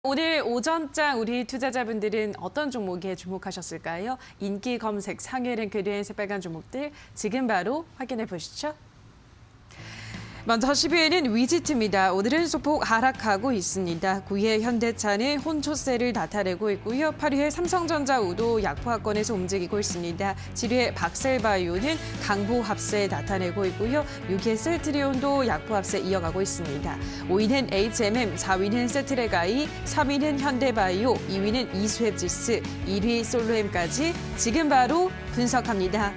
오늘 오전장 우리 투자자분들은 어떤 종목에 주목하셨을까요? 인기 검색 상위 랭크된 새빨간 종목들 지금 바로 확인해 보시죠. 먼저 10위에는 위지트입니다. 오늘은 소폭 하락하고 있습니다. 9위에 현대차는 혼초세를 나타내고 있고요. 8위에 삼성전자 우도 약포하권에서 움직이고 있습니다. 7위에 박셀바이오는 강보합세 나타내고 있고요. 6위에 셀트리온도 약포합세 이어가고 있습니다. 5위는 HMM, 4위는 세트레가이, 3위는 현대바이오, 2위는 이수앱지스, 1위 솔로엠까지 지금 바로 분석합니다.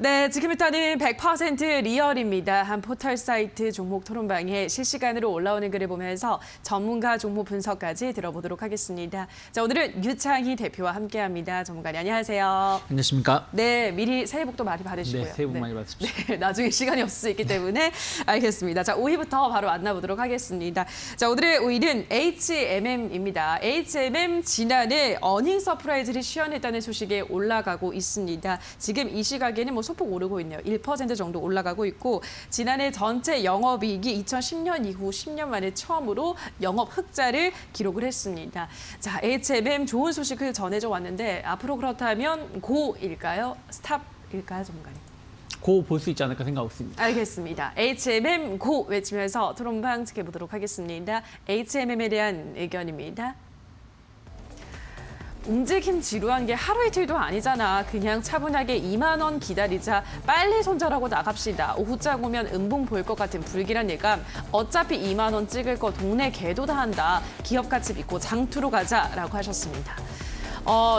네, 지금부터는 100% 리얼입니다. 한 포털 사이트 종목 토론방에 실시간으로 올라오는 글을 보면서 전문가 종목 분석까지 들어보도록 하겠습니다. 자, 오늘은 유창희 대표와 함께합니다. 전문가님 안녕하세요. 안녕하십니까? 네, 미리 새해 복도 많이 받으시고요. 네, 새해 복 많이 받으십시오. 네, 나중에 시간이 없을 수 있기 때문에 알겠습니다. 자, 5위부터 바로 만나보도록 하겠습니다. 자, 오늘의 5위는 HMM입니다. HMM 지난해 어닝 서프라이즈를 시연했다는 소식에 올라가고 있습니다. 지금 이 시각에는 소폭 오르고 있네요. 1% 정도 올라가고 있고 지난해 전체 영업이익이 2010년 이후 10년 만에 처음으로 영업 흑자를 기록을 했습니다. 자, HMM 좋은 소식을 전해져 왔는데 앞으로 그렇다면 고일까요? 스탑일까요, 전문가님? 고 볼 수 있지 않을까 생각하고 있습니다. 알겠습니다. HMM 고 외치면서 토론방 지켜보도록 하겠습니다. HMM에 대한 의견입니다. 움직임 지루한 게 하루 이틀도 아니잖아. 그냥 차분하게 2만 원 기다리자. 빨리 손절하고 나갑시다. 오후장 오면 음봉 보일 것 같은 불길한 예감. 어차피 2만 원 찍을 거 동네 개도 다 한다. 기업 가치 믿고 장투로 가자라고 하셨습니다.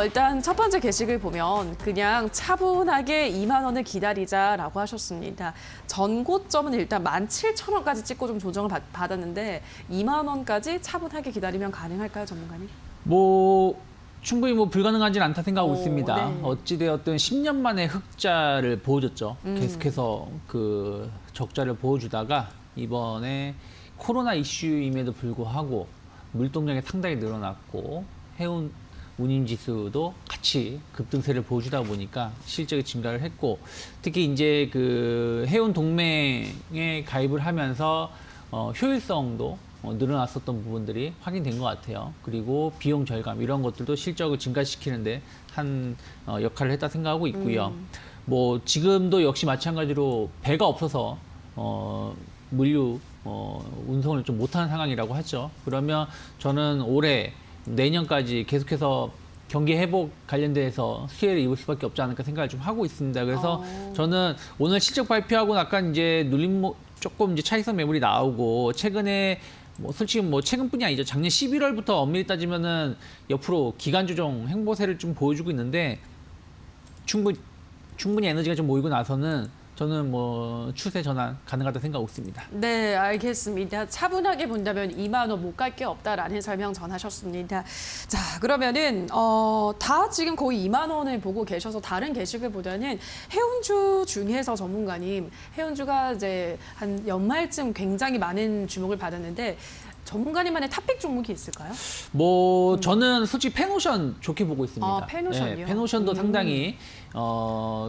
일단 첫 번째 게시글 보면 그냥 차분하게 2만 원을 기다리자라고 하셨습니다. 전고점은 일단 17,000원까지 찍고 좀 조정을 받았는데 2만 원까지 차분하게 기다리면 가능할까요, 전문가님? 충분히 불가능하진 않다 생각하고 있습니다. 네. 어찌되었든 10년 만에 흑자를 보여줬죠. 계속해서 그 적자를 보여주다가 이번에 코로나 이슈임에도 불구하고 물동량이 상당히 늘어났고 해운 운임지수도 같이 급등세를 보여주다 보니까 실적이 증가를 했고 특히 이제 그 해운 동맹에 가입을 하면서 효율성도 늘어났었던 부분들이 확인된 것 같아요. 그리고 비용 절감 이런 것들도 실적을 증가시키는데 한 역할을 했다 생각하고 있고요. 지금도 역시 마찬가지로 배가 없어서 물류 운송을 좀 못하는 상황이라고 하죠. 그러면 저는 올해 내년까지 계속해서 경기 회복 관련돼서 수혜를 입을 수밖에 없지 않을까 생각을 좀 하고 있습니다. 그래서 저는 오늘 실적 발표하고 약간 이제 조금 이제 차익성 매물이 나오고 최근에 솔직히 최근뿐이 아니죠. 작년 11월부터 엄밀히 따지면은 옆으로 기간 조정 행보세를 좀 보여주고 있는데 충분히 에너지가 좀 모이고 나서는 저는 추세 전환 가능하다 생각하고 있습니다. 네, 알겠습니다. 차분하게 본다면 2만 원 못 갈 게 없다라는 설명 전하셨습니다. 자, 그러면은 다 지금 거의 2만 원을 보고 계셔서 다른 게시글보다는 해운주 중에서 전문가님, 해운주가 이제 한 연말쯤 굉장히 많은 주목을 받았는데 전문가님만의 탑픽 종목이 있을까요? 저는 솔직히 펜오션 좋게 보고 있습니다. 펜오션이요? 네, 펜오션도 상당히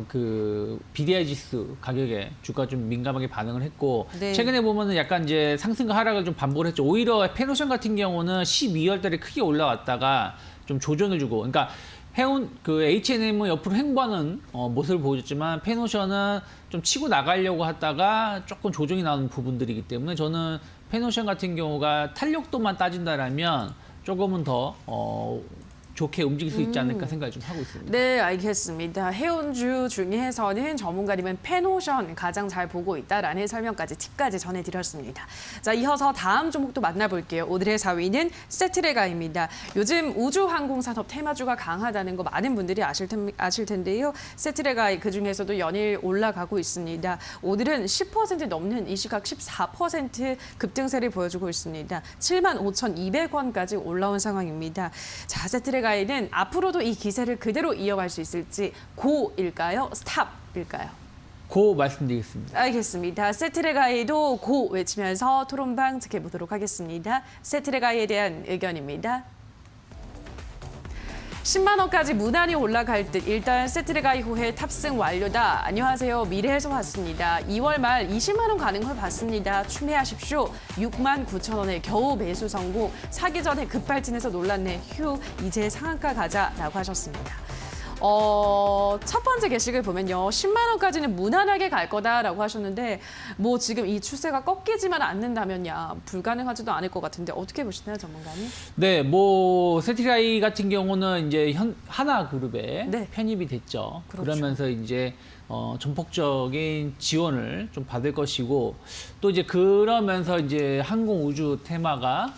그 BDI 지수 가격에 주가 좀 민감하게 반응을 했고 네. 최근에 보면은 약간 이제 상승과 하락을 좀 반복을 했죠. 오히려 펜오션 같은 경우는 12월 달에 크게 올라왔다가 좀 조정을 주고 그러니까 H&M은 옆으로 횡보하는 모습을 보여줬지만 펜오션은 좀 치고 나가려고 하다가 조금 조정이 나오는 부분들이기 때문에 저는 펜오션 같은 경우가 탄력도만 따진다라면 조금은 더 좋게 움직일 수 있지 않을까 생각을 좀 하고 있습니다. 네, 알겠습니다. 해운주 중에서는 전문가님은 펜오션 가장 잘 보고 있다라는 설명까지 팁까지 전해드렸습니다. 자, 이어서 다음 종목도 만나볼게요. 오늘의 4위는 세트레가입니다. 요즘 우주항공산업 테마주가 강하다는 거 많은 분들이 아실 텐데요. 세트레가 그중에서도 연일 올라가고 있습니다. 오늘은 10% 넘는 이 시각 14% 급등세를 보여주고 있습니다. 75,200원까지 올라온 상황입니다. 자, 세트레가이는 앞으로도 이 기세를 그대로 이어갈 수 있을지 고일까요? 스탑일까요? 고 말씀드리겠습니다. 알겠습니다. 세트레가이도 고 외치면서 토론방 지켜보도록 하겠습니다. 세트레가이에 대한 의견입니다. 10만 원까지 무난히 올라갈 듯 일단 세트레가 이후에 탑승 완료다. 안녕하세요. 미래에서 왔습니다. 2월 말 20만 원 가는 걸 봤습니다. 추매하십시오. 6만 9천 원에 겨우 매수 성공. 사기 전에 급발진해서 놀랐네. 휴, 이제 상한가 가자라고 하셨습니다. 첫 번째 게시글 보면요. 10만 원까지는 무난하게 갈 거다라고 하셨는데 뭐 지금 이 추세가 꺾이지만 않는다면야 불가능하지도 않을 것 같은데 어떻게 보시나요, 전문가님? 네, 뭐 세트라이 같은 경우는 이제 하나그룹에 네. 편입이 됐죠. 그렇죠. 그러면서 이제 전폭적인 지원을 좀 받을 것이고 또 이제 그러면서 이제 항공 우주 테마가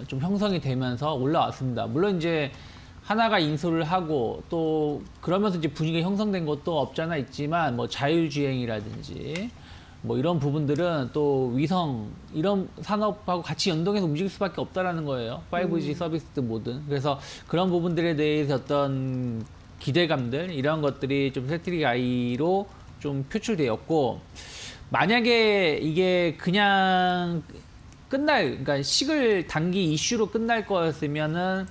좀 형성이 되면서 올라왔습니다. 물론 이제 하나가 인수를 하고 또 그러면서 이제 분위기가 형성된 것도 없지 않아 있지만 뭐 자율주행이라든지 뭐 이런 부분들은 또 위성 이런 산업하고 같이 연동해서 움직일 수밖에 없다라는 거예요. 5G 서비스든 뭐든. 그래서 그런 부분들에 대해서 어떤 기대감들 이런 것들이 좀 세트리아이로 좀 표출되었고 만약에 이게 그냥 그러니까 식을 단기 이슈로 끝날 거였으면은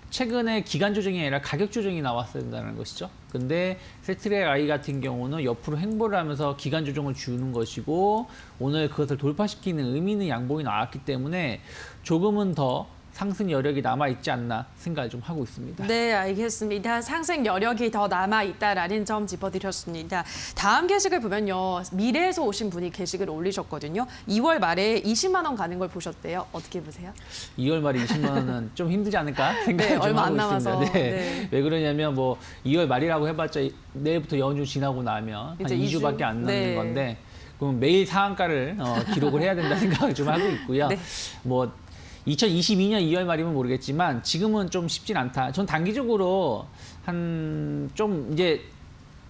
최근에 기간 조정이 아니라 가격 조정이 나왔어야 된다는 것이죠. 근데 세트레아이 같은 경우는 옆으로 행보를 하면서 기간 조정을 주는 것이고 오늘 그것을 돌파시키는 의미 있는 양봉이 나왔기 때문에 조금은 더 상승 여력이 남아있지 않나 생각을 좀 하고 있습니다. 네, 알겠습니다. 상승 여력이 더 남아있다라는 점 짚어드렸습니다. 다음 게시글 보면요. 미래에서 오신 분이 게시글 올리셨거든요. 2월 말에 20만 원 가는 걸 보셨대요. 어떻게 보세요? 2월 말에 20만 원은 좀 힘들지 않을까 생각을 네, 좀 얼마 하고 안 남아서. 있습니다. 네. 네. 왜 그러냐면 뭐 2월 말이라고 해봤자 내일부터 연휴 지나고 나면 한 이제 2주밖에 안 남는 네. 건데 그럼 매일 상한가를 기록을 해야 된다 생각을 좀 하고 있고요. 네. 뭐 2022년 2월 말이면 모르겠지만 지금은 좀 쉽진 않다. 전 단기적으로 한 좀 이제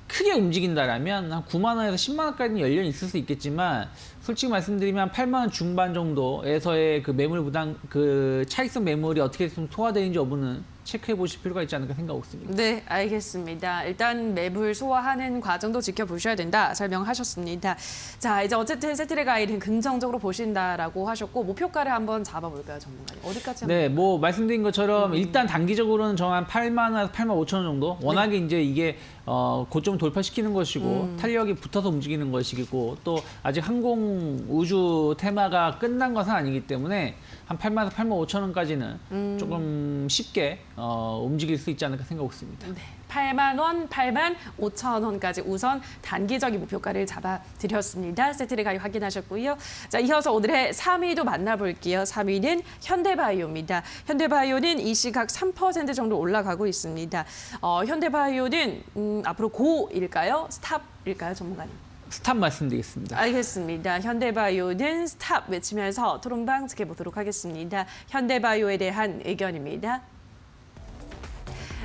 크게 움직인다라면 한 9만 원에서 10만 원까지는 연련이 있을 수 있겠지만 솔직히 말씀드리면 8만 원 중반 정도에서의 그 매물 부담 그 차익성 매물이 어떻게 좀 소화되는지 여부는 체크해 보실 필요가 있지 않을까 생각하고 있습니다. 네, 알겠습니다. 일단 매물 소화하는 과정도 지켜보셔야 된다 설명하셨습니다. 자, 이제 어쨌든 세트레가이는 긍정적으로 보신다라고 하셨고 목표가를 한번 잡아볼까요, 전문가님? 어디까지? 네, 뭐 말씀드린 것처럼 일단 단기적으로는 정한 8만 원, 8만 5천 원 정도. 워낙에 이제 이게 고점을 돌파시키는 것이고 탄력이 붙어서 움직이는 것이고 또 아직 항공 우주 테마가 끝난 것은 아니기 때문에 한 8만에서 8만 5천 원까지는 조금 쉽게 움직일 수 있지 않을까 생각하고 있습니다. 네, 8만 원, 8만 5천 원까지 우선 단기적인 목표가를 잡아드렸습니다. 세트레가이 확인하셨고요. 자, 이어서 오늘의 3위도 만나볼게요. 3위는 현대바이오입니다. 현대바이오는 이 시각 3% 정도 올라가고 있습니다. 현대바이오는 앞으로 고일까요? 스탑일까요, 전문가님? 스탑 말씀드리겠습니다. 알겠습니다. 현대바이오는 스탑 외치면서 토론방 지켜보도록 하겠습니다. 현대바이오에 대한 의견입니다.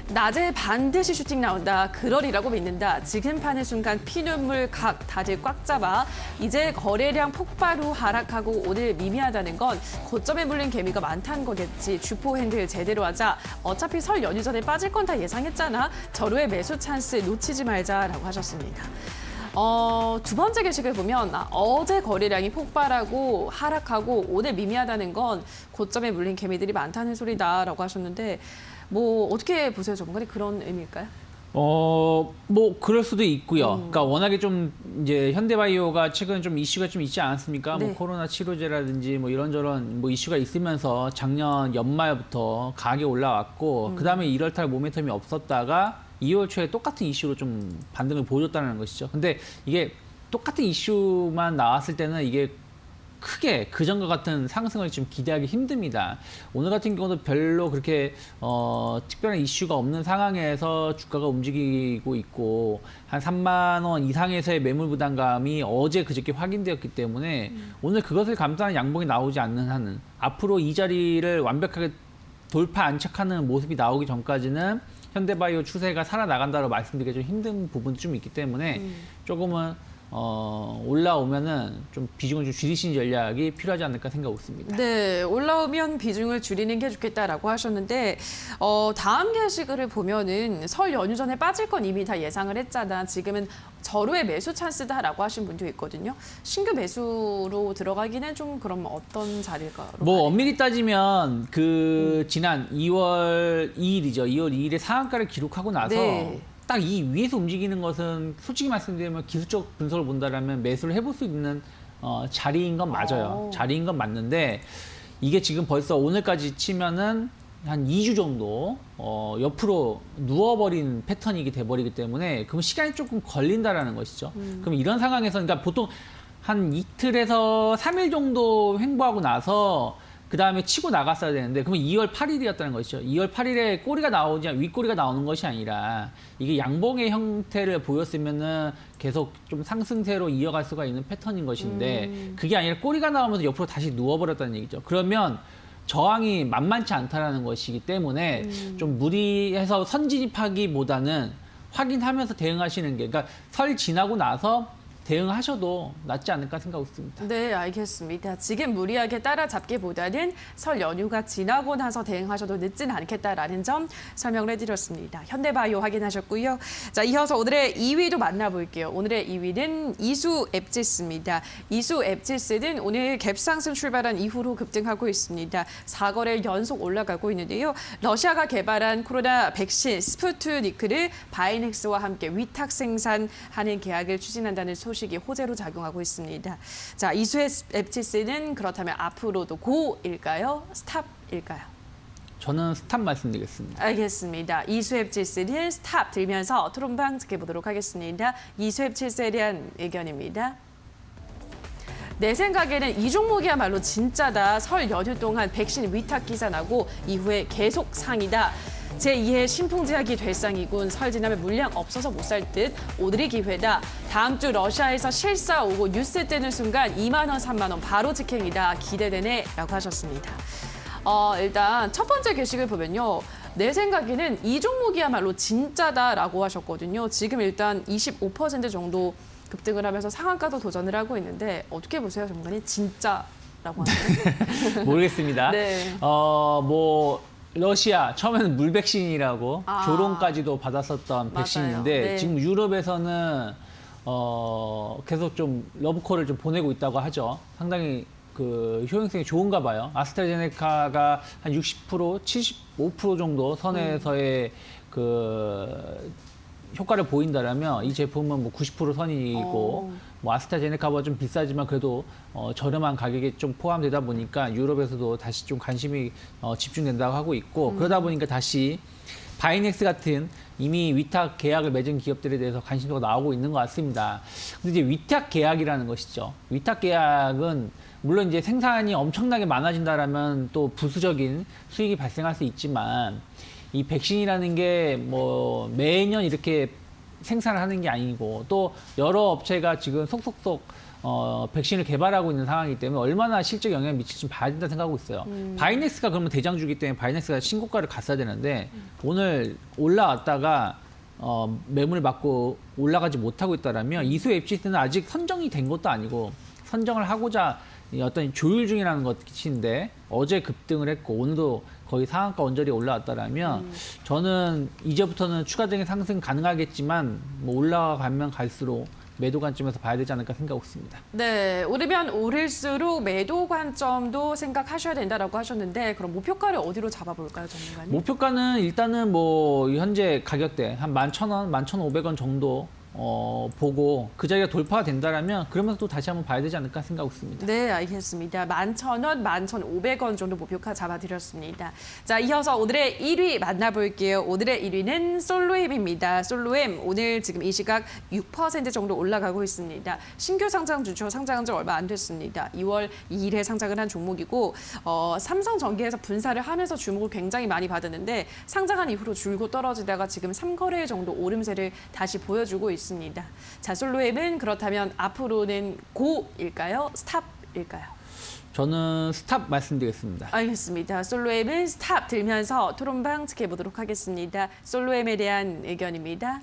낮에 반드시 슈팅 나온다. 그러리라고 믿는다. 지금 파는 순간 피눈물 각 다들 꽉 잡아. 이제 거래량 폭발 후 하락하고 오늘 미미하다는 건 고점에 물린 개미가 많다는 거겠지. 주포 핸들 제대로 하자. 어차피 설 연휴 전에 빠질 건 다 예상했잖아. 절호의 매수 찬스 놓치지 말자라고 하셨습니다. 두 번째 게시글 보면 어제 거래량이 폭발하고 하락하고 오늘 미미하다는 건 고점에 물린 개미들이 많다는 소리다라고 하셨는데 뭐 어떻게 보세요, 전문가님? 그런 의미일까요? 뭐 그럴 수도 있고요. 그러니까 워낙에 좀 이제 현대바이오가 최근 좀 이슈가 좀 있지 않았습니까? 네. 뭐 코로나 치료제라든지 뭐 이런저런 뭐 이슈가 있으면서 작년 연말부터 가격이 올라왔고 그다음에 1월달 모멘텀이 없었다가 2월 초에 똑같은 이슈로 좀 반등을 보여줬다는 것이죠. 근데 이게 똑같은 이슈만 나왔을 때는 이게 크게 그전과 같은 상승을 좀 기대하기 힘듭니다. 오늘 같은 경우도 별로 그렇게 특별한 이슈가 없는 상황에서 주가가 움직이고 있고 한 3만 원 이상에서의 매물 부담감이 어제 그저께 확인되었기 때문에 오늘 그것을 감싸는 양봉이 나오지 않는 한은 앞으로 이 자리를 완벽하게 돌파 안착하는 모습이 나오기 전까지는 현대바이오 추세가 살아나간다고 말씀드리기 좀 힘든 부분도 좀 있기 때문에 조금은 올라오면은 좀 비중을 좀 줄이신 전략이 필요하지 않을까 생각하고 있습니다. 네, 올라오면 비중을 줄이는 게 좋겠다라고 하셨는데 다음 게시글을 보면은 설 연휴 전에 빠질 건 이미 다 예상을 했잖아. 지금은 절호의 매수 찬스다라고 하신 분도 있거든요. 신규 매수로 들어가기는 좀 그럼 어떤 자리일까요? 뭐 엄밀히 따지면 그 지난 2월 2일이죠. 2월 2일에 상한가를 기록하고 나서 네. 딱 이 위에서 움직이는 것은 솔직히 말씀드리면 기술적 분석을 본다라면 매수를 해볼 수 있는 자리인 건 맞아요. 자리인 건 맞는데 이게 지금 벌써 오늘까지 치면은 한 2주 정도 옆으로 누워버린 패턴이 돼버리기 때문에 그럼 시간이 조금 걸린다라는 것이죠. 그럼 이런 상황에서 그러니까 보통 한 이틀에서 3일 정도 횡보하고 나서 그 다음에 치고 나갔어야 되는데 그러면 2월 8일이었다는 것이죠. 2월 8일에 꼬리가 나오지 윗꼬리가 나오는 것이 아니라 이게 양봉의 형태를 보였으면은 계속 좀 상승세로 이어갈 수가 있는 패턴인 것인데 그게 아니라 꼬리가 나오면서 옆으로 다시 누워버렸다는 얘기죠. 그러면 저항이 만만치 않다라는 것이기 때문에 좀 무리해서 선진입하기보다는 확인하면서 대응하시는 게 그러니까 설 지나고 나서 대응하셔도 낫지 않을까 생각하고 있습니다. 네, 알겠습니다. 지금 무리하게 따라잡기보다는 설 연휴가 지나고 나서 대응하셔도 늦진 않겠다라는 점 설명을 해드렸습니다. 현대바이오 확인하셨고요. 자, 이어서 오늘의 2위도 만나볼게요. 오늘의 2위는 이수 앱지스입니다. 이수 앱지스는 오늘 갭상승 출발한 이후로 급등하고 있습니다. 4거래일 연속 올라가고 있는데요. 러시아가 개발한 코로나 백신 스푸트니크를 바이넥스와 함께 위탁 생산하는 계약을 추진한다는 소식이 호재로 작용하고 있습니다. 자, 이수의 앱지스는 그렇다면 앞으로도 고일까요? 스탑일까요? 저는 스탑 말씀드리겠습니다. 알겠습니다. 이수앱지스는 스탑 들면서 토론방 지켜보도록 하겠습니다. 이수앱지스에 대한 의견입니다. 내 생각에는 이 종목이야말로 진짜다. 설 연휴 동안 백신 위탁 기사 나고 이후에 계속 상이다. 제2의 신풍제약이 될 상이군. 설 지나면 물량 없어서 못 살 듯. 오늘이 기회다. 다음 주 러시아에서 실사 오고 뉴스 뜨는 순간 2만 원, 3만 원 바로 직행이다. 기대되네 라고 하셨습니다. 일단 첫 번째 게시글 보면요. 내 생각에는 이 종목이야말로 진짜다라고 하셨거든요. 지금 일단 25% 정도 급등을 하면서 상한가도 도전을 하고 있는데 어떻게 보세요, 전문가님? 진짜라고 하나요? 모르겠습니다. 네. 뭐 러시아 처음에는 물 백신이라고 아. 조롱까지도 받았었던 맞아요. 백신인데 네. 지금 유럽에서는 계속 좀 러브콜을 좀 보내고 있다고 하죠. 상당히 그 효용성이 좋은가 봐요. 아스트라제네카가 한 60%, 75% 정도 선에서의 그 효과를 보인다라면 이 제품은 뭐 90% 선이고 뭐 아스트라제네카보다 좀 비싸지만 그래도 저렴한 가격에 좀 포함되다 보니까 유럽에서도 다시 좀 관심이 집중된다고 하고 있고 그러다 보니까 다시 바이넥스 같은 이미 위탁 계약을 맺은 기업들에 대해서 관심도가 나오고 있는 것 같습니다. 근데 이제 위탁 계약이라는 것이죠. 위탁 계약은 물론 이제 생산이 엄청나게 많아진다라면 또 부수적인 수익이 발생할 수 있지만 이 백신이라는 게 뭐 매년 이렇게 생산을 하는 게 아니고 또 여러 업체가 지금 속속속 백신을 개발하고 있는 상황이기 때문에 얼마나 실적 영향을 미칠지 봐야 된다 생각하고 있어요. 바이넥스가 그러면 대장주기 때문에 바이넥스가 신고가를 갔어야 되는데 오늘 올라왔다가 매물을 맞고 올라가지 못하고 있다라면 이수 앱시스는 아직 선정이 된 것도 아니고 선정을 하고자 어떤 조율 중이라는 것인데 어제 급등을 했고 오늘도 거의 상한가 언저리에 올라왔다라면 저는 이제부터는 추가적인 상승 가능하겠지만 뭐 올라가면 갈수록 매도 관점에서 봐야 되지 않을까 생각하고 있습니다. 네, 오르면 오를수록 매도 관점도 생각하셔야 된다라고 하셨는데 그럼 목표가를 어디로 잡아볼까요, 전문가님? 목표가는 일단은 뭐 현재 가격대 한 11,000원, 11,500원 정도 보고 그 자리가 돌파가 된다라면 그러면서 또 다시 한번 봐야 되지 않을까 생각하고 있습니다. 네, 알겠습니다. 11,000원, 11,500원 정도 목표가 잡아드렸습니다. 자, 이어서 오늘의 1위 만나볼게요. 오늘의 1위는 솔로엠입니다. 솔로엠 오늘 지금 이 시각 6% 정도 올라가고 있습니다. 신규 상장 주초 상장한 지 얼마 안 됐습니다. 2월 2일에 상장을 한 종목이고 삼성전기에서 분사를 하면서 주목을 굉장히 많이 받았는데 상장한 이후로 줄고 떨어지다가 지금 3거래일 정도 오름세를 다시 보여주고 있습니다. 자, 솔로엠은 그렇다면 앞으로는 고일까요? 스탑일까요? 저는 스탑 말씀드리겠습니다. 알겠습니다. 솔로엠은 스탑 들면서 토론방 지켜보도록 하겠습니다. 솔로엠에 대한 의견입니다.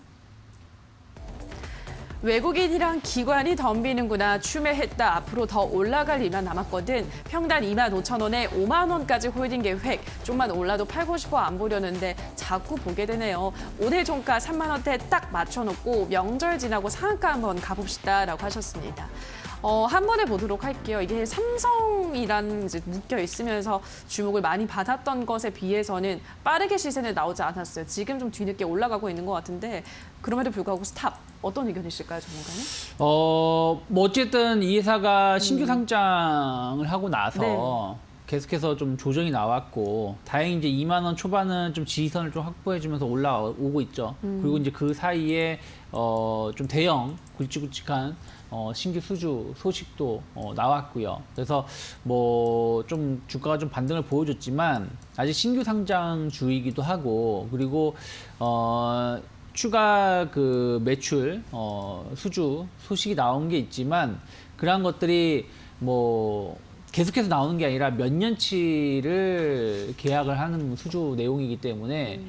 외국인이랑 기관이 덤비는구나. 추매했다. 앞으로 더 올라갈 일만 남았거든. 평단 25,000원에 5만 원까지 홀딩 계획. 좀만 올라도 팔고 싶어 안 보려는데 자꾸 보게 되네요. 오늘 종가 3만 원대 딱 맞춰놓고 명절 지나고 상한가 한번 가봅시다라고 하셨습니다. 한 번에 보도록 할게요. 이게 삼성이라는 이제 묶여 있으면서 주목을 많이 받았던 것에 비해서는 빠르게 시세는 나오지 않았어요. 지금 좀 뒤늦게 올라가고 있는 것 같은데 그럼에도 불구하고 스탑 어떤 의견이실까요, 전문가님? 뭐 어쨌든 이 회사가 신규 상장을 하고 나서 네. 계속해서 좀 조정이 나왔고 다행히 이제 2만 원 초반은 좀 지지선을 좀 확보해주면서 올라오고 있죠. 그리고 이제 그 사이에 좀 대형 굵직굵직한 신규 수주 소식도 나왔고요. 그래서 뭐 좀 주가가 좀 반등을 보여줬지만 아직 신규 상장주이기도 하고 그리고 추가 그 매출 수주 소식이 나온 게 있지만 그러한 것들이 뭐 계속해서 나오는 게 아니라 몇 년치를 계약을 하는 수주 내용이기 때문에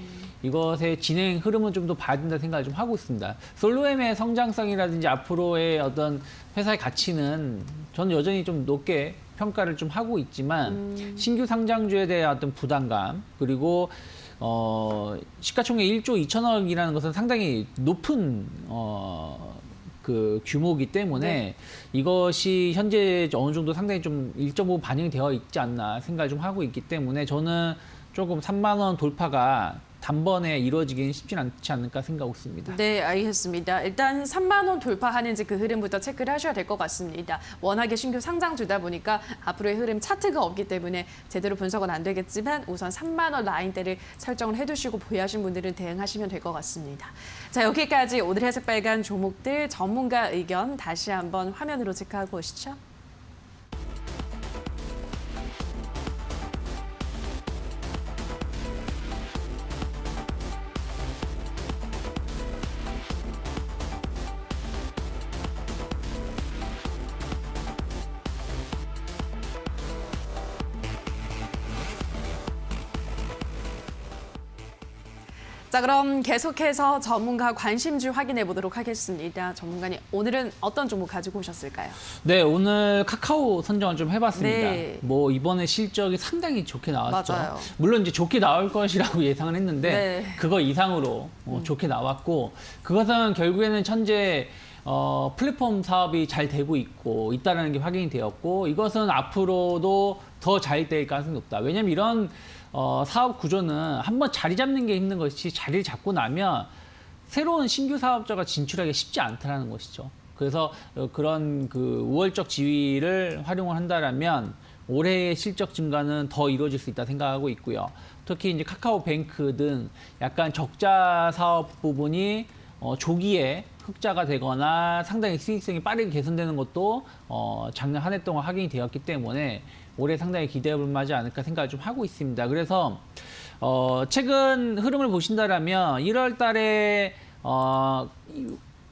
이것의 진행 흐름은 좀 더 봐야 된다 생각을 좀 하고 있습니다. 솔로엠의 성장성이라든지 앞으로의 어떤 회사의 가치는 저는 여전히 좀 높게 평가를 좀 하고 있지만 신규 상장주에 대한 어떤 부담감 그리고 시가총액 1조 2천억이라는 것은 상당히 높은 그 규모이기 때문에 네. 이것이 현재 어느 정도 상당히 좀 일정 부분 반영이 되어 있지 않나 생각을 좀 하고 있기 때문에 저는 조금 3만 원 돌파가 단번에 이루어지기는 쉽지 않지 않을까 생각하고 있습니다. 네, 알겠습니다. 일단 3만 원 돌파하는지 그 흐름부터 체크를 하셔야 될 것 같습니다. 워낙에 신규 상장주다 보니까 앞으로의 흐름 차트가 없기 때문에 제대로 분석은 안 되겠지만 우선 3만 원 라인대를 설정을 해두시고 보유하신 분들은 대응하시면 될 것 같습니다. 자, 여기까지 오늘의 새빨간 종목들 전문가 의견 다시 한번 화면으로 체크하고 오시죠. 자, 그럼 계속해서 전문가 관심주 확인해 보도록 하겠습니다. 전문가님, 오늘은 어떤 종목 가지고 오셨을까요? 네, 오늘 카카오 선정을 좀 해봤습니다. 네. 뭐 이번에 실적이 상당히 좋게 나왔죠. 맞아요. 물론 이제 좋게 나올 것이라고 예상을 했는데 네. 그거 이상으로 좋게 나왔고 그것은 결국에는 현재 플랫폼 사업이 잘 되고 있다는 게 확인이 되었고 이것은 앞으로도 더 잘 될 가능성이 높다. 왜냐하면 이런 사업 구조는 한번 자리 잡는 게 힘든 것이 자리를 잡고 나면 새로운 신규 사업자가 진출하기 쉽지 않다는 것이죠. 그래서 그런 그 우월적 지위를 활용을 한다라면 올해의 실적 증가는 더 이루어질 수 있다 생각하고 있고요. 특히 이제 카카오뱅크 등 약간 적자 사업 부분이 조기에 흑자가 되거나 상당히 수익성이 빠르게 개선되는 것도 작년 한 해 동안 확인이 되었기 때문에 올해 상당히 기대해볼 만하지 않을까 생각을 좀 하고 있습니다. 그래서 최근 흐름을 보신다라면 1월 달에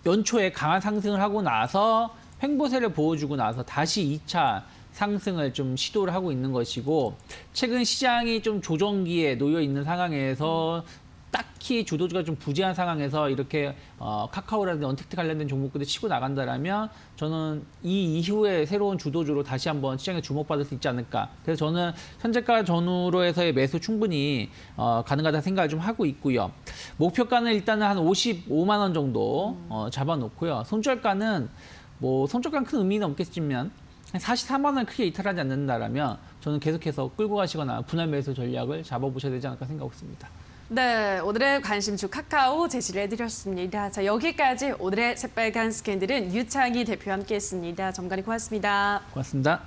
연초에 강한 상승을 하고 나서 횡보세를 보여주고 나서 다시 2차 상승을 좀 시도를 하고 있는 것이고 최근 시장이 좀 조정기에 놓여 있는 상황에서 딱히 주도주가 좀 부재한 상황에서 이렇게 카카오라든지 언택트 관련된 종목들이 치고 나간다라면 저는 이 이후에 새로운 주도주로 다시 한번 시장에 주목받을 수 있지 않을까. 그래서 저는 현재가 전후로 해서의 매수 충분히 가능하다 생각을 좀 하고 있고요. 목표가는 일단은 한 55만 원 정도 잡아놓고요. 손절가는 뭐 손절가는 큰 의미는 없겠지만 한 44만 원 크게 이탈하지 않는다라면 저는 계속해서 끌고 가시거나 분할 매수 전략을 잡아보셔야 되지 않을까 생각하고 있습니다. 네, 오늘의 관심주 카카오 제시를 해드렸습니다. 자, 여기까지 오늘의 새빨간 스캔들은 유창희 대표와 함께했습니다. 전문가님 고맙습니다. 고맙습니다.